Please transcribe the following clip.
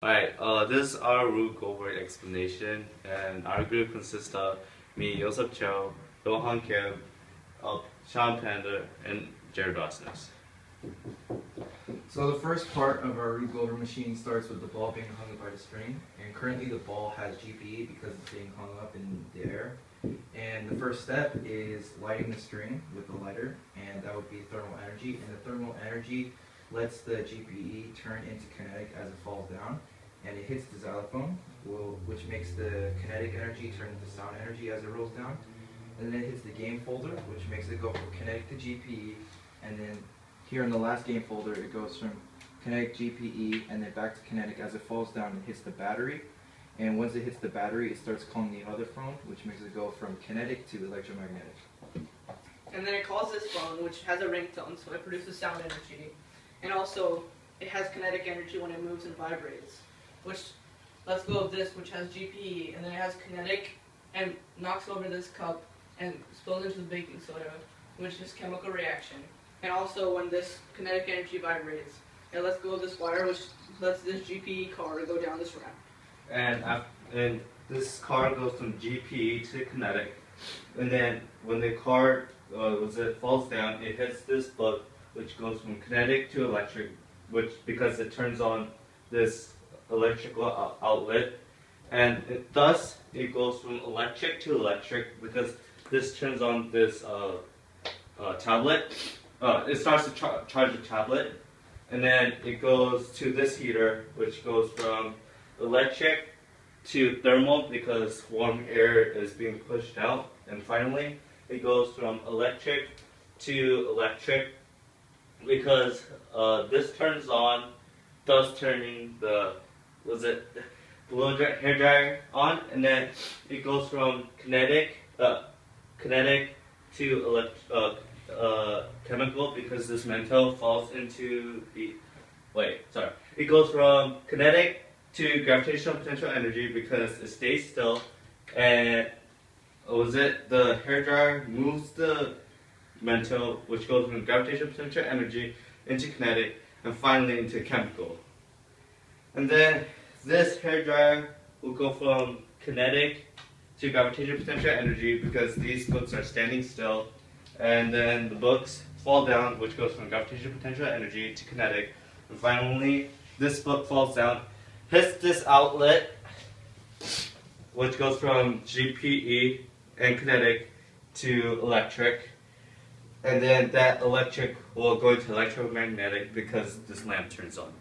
Alright, this is our Rube Goldberg explanation, and our group consists of me, Yosup, DoHun, Shan, Pandher, and Roznos. So the first part of our Rube Goldberg machine starts with the ball being hung up by the string, and currently the ball has GPE because it's being hung up in the air. And the first step is lighting the string with the lighter, and that would be thermal energy, and the thermal energy lets the GPE turn into kinetic as it falls down, and it hits the xylophone, which makes the kinetic energy turn into sound energy as it rolls down, and then it hits the game folder, which makes it go from kinetic to GPE, and then here in the last game folder it goes from kinetic GPE and then back to kinetic. As it falls down, it hits the battery, and once it hits the battery it starts calling the other phone, which makes it go from kinetic to electromagnetic. And then it calls this phone, which has a ringtone, so it produces sound energy. And also, it has kinetic energy when it moves and vibrates. Which, let's go with this, which has GPE, and then it has kinetic and knocks over this cup and spills into the baking soda, which is chemical reaction. And also, when this kinetic energy vibrates, it lets go of this wire, which lets this GPE car go down this ramp. And this car goes from GPE to kinetic, and then when the car falls down, it hits this plug, which goes from kinetic to electric, because it turns on this electrical outlet, and thus it goes from electric to electric because this turns on this tablet. It starts to charge the tablet, and then it goes to this heater, which goes from electric to thermal because warm air is being pushed out, and finally it goes from electric to electric because this turns on, thus turning the blow hair dryer on, and then it goes from kinetic to chemical because this mantle falls into the it goes from kinetic to gravitational potential energy because it stays still, and the hair dryer moves the mantle, which goes from gravitational potential energy into kinetic, and finally into chemical. And then this hair dryer will go from kinetic to gravitational potential energy because these books are standing still, and then the books fall down, which goes from gravitational potential energy to kinetic, and finally this book falls down, hits this outlet, which goes from GPE and kinetic to electric, and then that electric will go into electromagnetic because this lamp turns on.